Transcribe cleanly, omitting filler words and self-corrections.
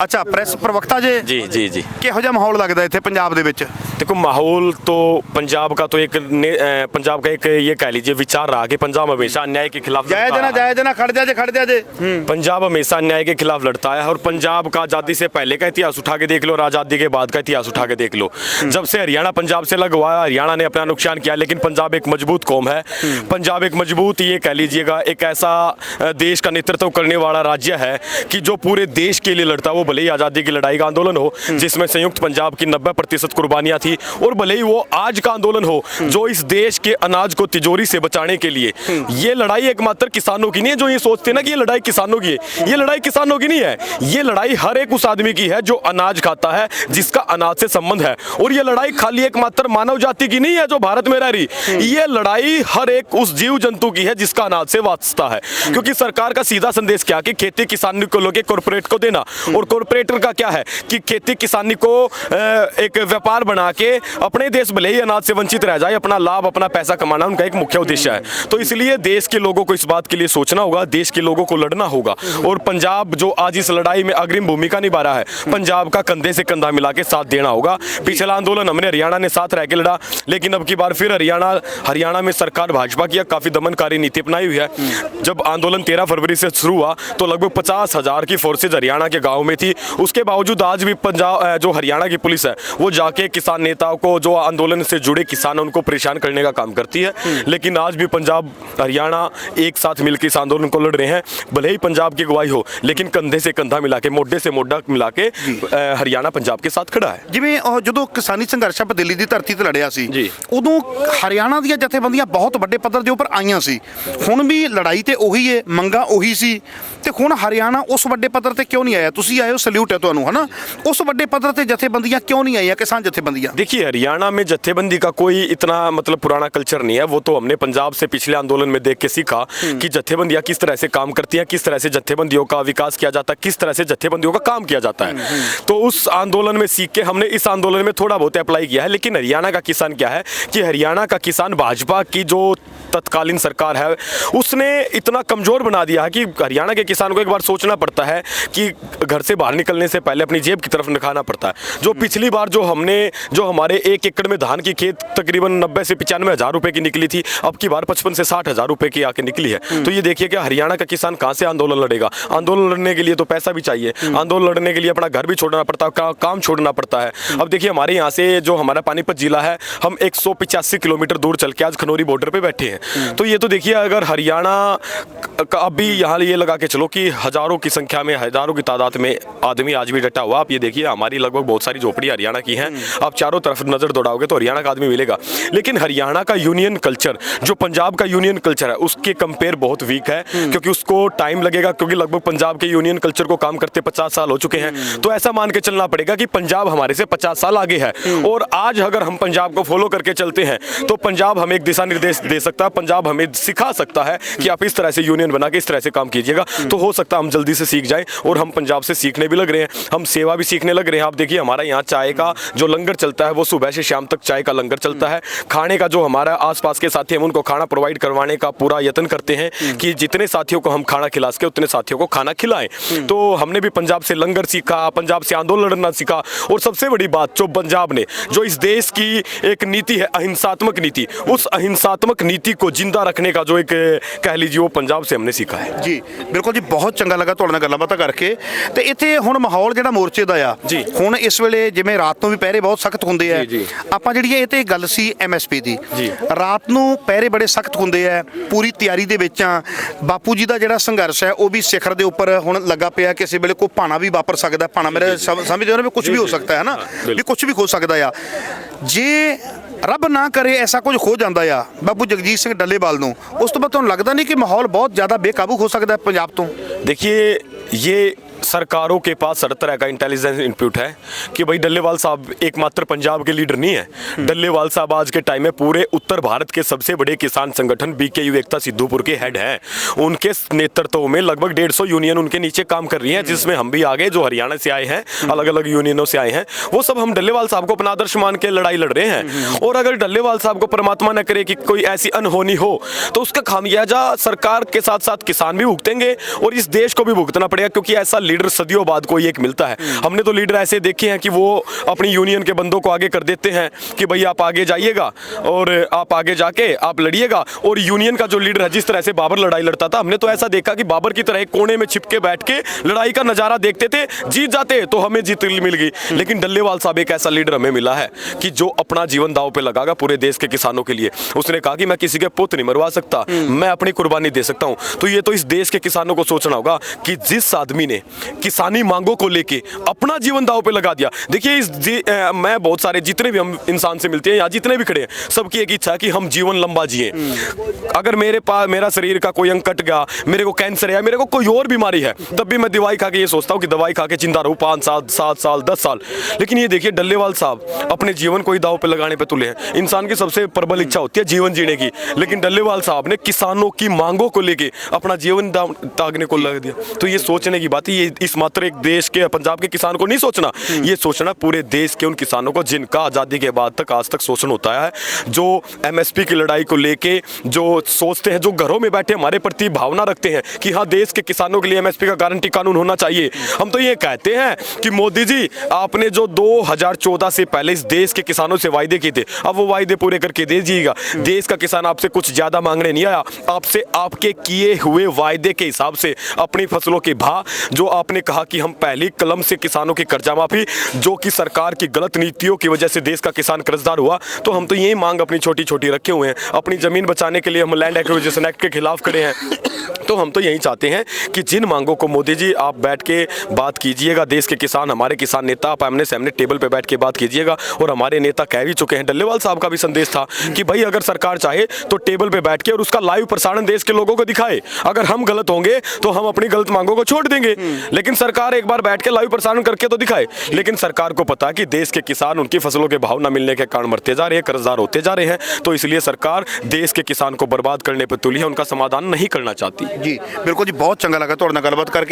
ਅੱਛਾ ਪ੍ਰੈਸ ਪ੍ਰਵਕਤਾ ਜੇ जी जी जी ਕਿਹੋ ਜਿਹਾ ਮਾਹੌਲ ਲੱਗਦਾ ਇੱਥੇ ਪੰਜਾਬ ਦੇ ਵਿੱਚ? देखो माहौल तो पंजाब का तो पंजाब का एक ये कह लीजिए विचार रहा कि पंजाब हमेशा अन्याय के खिलाफ लड़ता रहा। ਜਾਇ ਜਨਾ ਖੜ ਜਾ ਜੇ पंजाब हमेशा अन्याय के खिलाफ लड़ता है और पंजाब का आज़ादी से पहले का इतिहास उठा के देख लो और आज़ादी के बाद का इतिहास उठा के देख लो। जब से हरियाणा पंजाब से लगा हुआ है, हरियाणा ने अपना नुकसान किया, लेकिन पंजाब एक मजबूत कौम है। पंजाब एक मजबूत ये कह लीजिएगा एक ऐसा देश का नेतृत्व करने वाला राज्य है कि जो पूरे देश के लिए लड़ता है। वो भले ही आज़ादी की लड़ाई का आंदोलन हो जिसमें संयुक्त पंजाब की 90% कुर्बानियाँ थी, और भले ही वो आज का आंदोलन हो जो इस देश के अनाज को तिजोरी से बचाने के लिए। ये लड़ाई एकमात्र किसानों की नहीं है जो ये सोचते हैं ना कि ये लड़ाई किसानों की है। ये लड़ाई किसानों की नहीं है, ये लड़ाई हर एक उस आदमी की है जो अनाज खाता है, जिसका अनाज से संबंध है। और ये लड़ाई खाली एकमात्र मानव जाति की नहीं है जो भारत में रह रही, ये लड़ाई हर एक उस जीव जंतु की है जिसका अनाज से वास्ता है। क्योंकि सरकार का सीधा संदेश क्या कि खेती किसानी को लोगे कॉर्पोरेट को देना, और कॉर्पोरेटर का क्या है कि खेती किसानी को एक व्यापार बना के अपने देश भले ही अनाज से वंचित रह जाए, अपना लाभ अपना पैसा कमाना उनका एक मुख्य उद्देश्य है। तो इसलिए देश के लोगों को इस बात के लिए सोचना होगा, देश के लोगों को लड़ना होगा। और पंजाब जो आज इस लड़ाई में अग्रिम भूमिका निभा रहा है, पंजाब का कंधे से कंधा मिला के साथ देना होगा। पिछला आंदोलन हमने हरियाणा ने साथ रह के लड़ा, लेकिन अब की बार फिर हरियाणा में सरकार भाजपा की काफी दमनकारी नीति अपनाई हुई है। जब आंदोलन 13 फरवरी से शुरू हुआ तो लगभग 50,000 की फोर्सेज हरियाणा के गाँव में थी। उसके बावजूद आज भी पंजाब जो हरियाणा की पुलिस है वो जाके किसान नेताओं को, जो आंदोलन से जुड़े किसान उनको परेशान करने का काम करती है। लेकिन आज भी पंजाब हरियाणा एक साथ मिलकर इस आंदोलन को लड़ रहे हैं। भले ही पंजाब की अगुवाई हो, लेकिन कंधे से कंधा मिला के, मोढे से मोढा मिला के हरियाणा पंजाब के साथ खड़ा है। ਜਿਵੇਂ ਉਹ ਜਦੋਂ ਕਿਸਾਨੀ ਸੰਘਰਸ਼ ਆਪਾਂ ਦਿੱਲੀ ਦੀ ਧਰਤੀ ਤੇ ਲੜਿਆ ਸੀ ਜੀ। ਉਦੋਂ ਹਰਿਆਣਾ ਦੀਆਂ ਜਥੇਬੰਦੀਆਂ ਬਹੁਤ ਵੱਡੇ ਪੱਧਰ ਦੇ ਉੱਪਰ ਆਈਆਂ ਸੀ। ਹੁਣ ਵੀ ਲੜਾਈ ਤੇ ਉਹੀ ਹੈ, ਮੰਗਾਂ ਉਹੀ ਸੀ, ਤੇ ਹੁਣ ਹਰਿਆਣਾ ਉਸ ਵੱਡੇ ਪੱਧਰ ਤੇ ਕਿਉਂ ਨਹੀਂ ਆਇਆ? ਤੁਸੀਂ ਆਏ ਹੋ, ਸਲੂਟ ਹੈ ਤੁਹਾਨੂੰ, ਹਨਾ। ਉਸ ਵੱਡੇ ਪੱਧਰ ਤੇ ਜਥੇਬੰਦੀਆਂ क्यों नहीं आई है, किसान जथेबंदियां? देखिए हरियाणा में जत्थेबंदी का कोई इतना मतलब पुराना कल्चर नहीं है। वो तो हमने पंजाब से पिछले आंदोलन में देख के सीखा कि जत्थेबंदियां किस तरह से काम करती हैं, किस तरह से जत्थेबंदियों का विकास किया जाता है, किस तरह से जत्थेबंदियों का काम किया जाता है। तो उस आंदोलन में सीख के हमने इस आंदोलन में थोड़ा बहुत अप्लाई किया है। लेकिन हरियाणा का किसान क्या है कि हरियाणा का किसान भाजपा की जो तत्कालीन सरकार है उसने इतना कमजोर बना दिया है कि हरियाणा के किसान को एक बार सोचना पड़ता है कि घर से बाहर निकलने से पहले अपनी जेब की तरफ दिखाना पड़ता है। जो पिछली बार जो हमारे 1 एकड़ में धान की खेत तकरीबन 90 से 95 हज़ार रुपए की निकली थी, अब की बार 55 से 60 हज़ार रुपए की आके निकली है। तो ये देखिए कि हरियाणा का किसान कहाँ से आंदोलन लड़ेगा? आंदोलन लड़ने के लिए तो पैसा भी चाहिए, आंदोलन लड़ने के लिए अपना घर भी छोड़ना पड़ता है, काम छोड़ना पड़ता है। अब देखिए हमारे यहाँ से जो हमारा पानीपत जिला है, हम 185 किलोमीटर दूर चल के आज खनौरी बॉर्डर पे बैठे हैं। तो ये तो देखिए अगर हरियाणा का अभी यहाँ ये लगा के चलो कि हजारों की संख्या में, हजारों की तादाद में आदमी आज भी डटा हुआ। आप ये देखिए हमारी लगभग बहुत सारी झोपड़ी हरियाणा की हैं, आप चारों तरफ नजर दौड़ाओगे तो हरियाणा का आदमी मिलेगा। लेकिन हरियाणा का यूनियन कल्चर जो पंजाब का यूनियन कल्चर है उसके कंपेयर बहुत वीक है, क्योंकि उसको टाइम लगेगा, क्योंकि लगभग पंजाब के यूनियन कल्चर को काम करते 50 साल हो चुके हैं। तो ऐसा मान के चलना पड़ेगा कि पंजाब हमारे से 50 साल आगे है। और आज अगर हम पंजाब को फॉलो करके चलते हैं तो पंजाब हमें एक दिशा निर्देश दे सकता है, पंजाब हमें सिखा सकता है कि आप इस तरह से यूनियन बना के इस तरह से काम कीजिएगा। तो हो सकता है हम जल्दी से सीख जाएं, और हम पंजाब से सीखने भी लग रहे हैं, हम सेवा भी सीखने लग रहे हैं। आप देखिए हमारा यहाँ चाय का जो लंगर चलता है वो सुबह से शाम तक चाय का लंगर चलता है। खाने का जो हमारा आसपास के साथी हैं उनको खाना प्रोवाइड करवाने का पूरा यत्न करते हैं कि जितने साथियों को हम खाना खिला सके उतने साथियों को खाना खिलाएं। तो हमने भी पंजाब से लंगर सीखा, पंजाब से आंदोलन लड़ना सीखा। और सबसे बड़ी बात जो पंजाब ने, जो इस देश की एक नीति है अहिंसात्मक नीति, उस अहिंसात्मक नीति को जिंदा रखने का जो एक कह लीजिए वो पंजाब से हमने सीखा है। जी बिल्कुल जी, बहुत चंगा लगा ਤੁਹਾਡੇ ਨਾਲ ਗੱਲਾਂ ਬਾਤਾਂ ਕਰਕੇ। ਤੇ ਇੱਥੇ ਹੁਣ ਮਾਹੌਲ ਜਿਹੜਾ ਮੋਰਚੇ ਦਾ ਆ ਜੀ, ਹੁਣ ਇਸ ਵੇਲੇ ਜਿਵੇਂ ਰਾਤ ਨੂੰ ਵੀ ਪਹਿਰੇ ਬਹੁਤ ਸਖਤ ਹੁੰਦੇ ਆ। ਆਪਾਂ ਜਿਹੜੀ ਇਹ ਤੇ ਗੱਲ ਸੀ MSP ਦੀ, ਰਾਤ ਨੂੰ ਪਹਿਰੇ ਬੜੇ ਸਖਤ ਹੁੰਦੇ ਆ, ਪੂਰੀ ਤਿਆਰੀ ਦੇ ਵਿੱਚ ਆ। ਬਾਪੂ ਜੀ ਦਾ ਜਿਹੜਾ ਸੰਘਰਸ਼ ਹੈ ਉਹ ਵੀ ਸਿਖਰ ਦੇ ਉੱਪਰ ਹੁਣ ਲੱਗਾ ਪਿਆ। ਕਿਸੇ ਵੇਲੇ ਕੋਈ ਭਾਣਾ ਵੀ ਵਾਪਰ ਸਕਦਾ, ਭਾਣਾ ਮੇਰੇ ਸਮਝਦੇ ਹੋ ਨਾ ਵੀ ਕੁਝ ਵੀ ਹੋ ਸਕਦਾ ਹੈ ਨਾ, ਵੀ ਕੁਝ ਵੀ ਹੋ ਸਕਦਾ ਆ। ਜੇ ਰੱਬ ਨਾ ਕਰੇ ऐसा कुछ हो जाता है बाबू जगजीत सिंह डल्लेवाल ਨੂੰ, ਉਸ ਤੋਂ ਬਾਅਦ ਤੁਹਾਨੂੰ ਲੱਗਦਾ नहीं कि माहौल बहुत ज़्यादा बेकाबू हो सकता है पंजाब तो? देखिए ये सरकारों के पास हर तरह का इंटेलिजेंस इनपुट है कि भाई डल्लेवाल साहब एकमात्र पंजाब के लीडर नहीं है। डल्लेवाल साहब आज के टाइम में पूरे उत्तर भारत के सबसे बड़े किसान संगठन BKU एकता सिद्धूपुर के हेड हैं। उनके नेतृत्व में लगभग 150 यूनियन उनके नीचे काम कर रही हैं, जिसमें हम भी आ गए जो हरियाणा से आए हैं, अलग अलग यूनियनों से आए हैं। वो सब हम डल्लेवाल साहब को अपना आदर्श मान के लड़ाई लड़ रहे हैं। और अगर डल्लेवाल साहब को परमात्मा न करे कि कोई ऐसी अनहोनी हो तो उसका खामियाजा सरकार के साथ साथ किसान भी भुगतेंगे और इस देश को भी भुगतना पड़ेगा, क्योंकि ऐसा लीडर लीडर सदियों बाद कोई एक मिलता है। हमने तो लीडर ऐसे देखे हैं कि वो अपनी यूनियन के बंदों को आगे कर देते हैं कि भाई आप आगे जाइएगा और आप आगे जाके आप लड़िएगा। और यूनियन का जो लीडर है, जिस तरह से बाबर लड़ाई लड़ता था, हमने तो ऐसा देखा कि बाबर की तरह एक कोने में छिप के बैठ के लड़ाई का नजारा देखते थे, जीत जाते तो हमें जीत मिल गई। लेकिन डल्लेवाल साहब एक ऐसा लीडर हमें मिला है कि जो अपना जीवन दांव पे लगागा पूरे देश के किसानों के लिए। उसने कहा कि मैं किसी के पुत्र नहीं मरवा सकता, मैं अपनी कुर्बानी दे सकता हूं। तो ये तो इस देश के किसानों को सोचना होगा कि जिस आदमी ने किसानी मांगों को लेके अपना जीवन दांव पे लगा दिया। देखिए मैं बहुत सारे जितने भी हम इंसान से मिलते हैं या जितने भी खड़े हैं, सबकी एक इच्छा है कि हम जीवन लंबा जिए। अगर मेरा शरीर का कोई अंग कट गया, मेरे को कैंसर है, मेरे को कोई और बीमारी है, तब भी मैं दवाई खा के ये सोचता हूँ कि दवाई खा के जिंदा रहूं 5 साल 7 साल 10 साल। लेकिन ये देखिए डल्लेवाल साहब अपने जीवन को ही दांव पे लगाने पे तुले हैं। इंसान की सबसे प्रबल इच्छा होती है जीवन जीने की, लेकिन डल्लेवाल साहब ने किसानों की मांगों को लेके अपना जीवन दागने को लगा दिया। तो ये सोचने की बात है, ये इस मात्र एक देश के पंजाब के किसान को नहीं सोचना, ये सोचना पूरे देश के उन किसानों को जिनका आजादी के बाद तक आज तक शोषण होता है, जो एमएसपी की लड़ाई को लेके जो सोचते हैं, जो घरों में बैठे हमारे प्रति भावना रखते हैं कि हाँ देश के किसानों के लिए एमएसपी का गारंटी कानून होना चाहिए। हम तो ये कहते हैं कि मोदी जी आपने जो 2014 से पहले इस देश के किसानों से वायदे किए थे, अब वो वायदे पूरे करके दे दीजिएगा। देश का किसान आपसे कुछ ज्यादा मांगने नहीं आया, आपसे आपके किए हुए वायदे के हिसाब से अपनी फसलों के भाव, जो आपने कहा कि हम पहली कलम से किसानों की कर्जा माफी, जो कि सरकार की गलत नीतियों की वजह से देश का किसान कर्जदार हुआ, तो हम तो यही मांग अपनी छोटी छोटी रखे हुए हैं। अपनी जमीन बचाने के लिए हम लैंड एक्विजिशन एक्ट के खिलाफ खड़े हैं। तो हम तो यही चाहते हैं कि जिन मांगों को मोदी जी आप बैठ के बात कीजिएगा, देश के किसान, हमारे किसान नेता, आप आमने सामने टेबल पे बैठ के बात कीजिएगा। और हमारे नेता कह भी चुके हैं, डल्लेवाल साहब का भी संदेश था कि भाई अगर सरकार चाहे तो टेबल पे बैठ के और उसका लाइव प्रसारण देश के लोगों को दिखाए। अगर हम गलत होंगे तो हम अपनी गलत मांगों को छोड़ देंगे, लेकिन सरकार एक बार बैठ के लाइव प्रसारण करके तो दिखाए। लेकिन सरकार को पता है कि देश के किसान उनकी फसलों के भाव न मिलने के कारण मरते जा रहे हैं, कर्जदार होते जा रहे हैं। तो इसलिए सरकार देश के किसान को बर्बाद करने पर तुली है, उनका समाधान नहीं करना चाहती। जी बिल्कुल जी, बहुत चंगा लगा ਤੁਹਾਡੇ ਨਾਲ ਗੱਲਬਾਤ ਕਰਕੇ।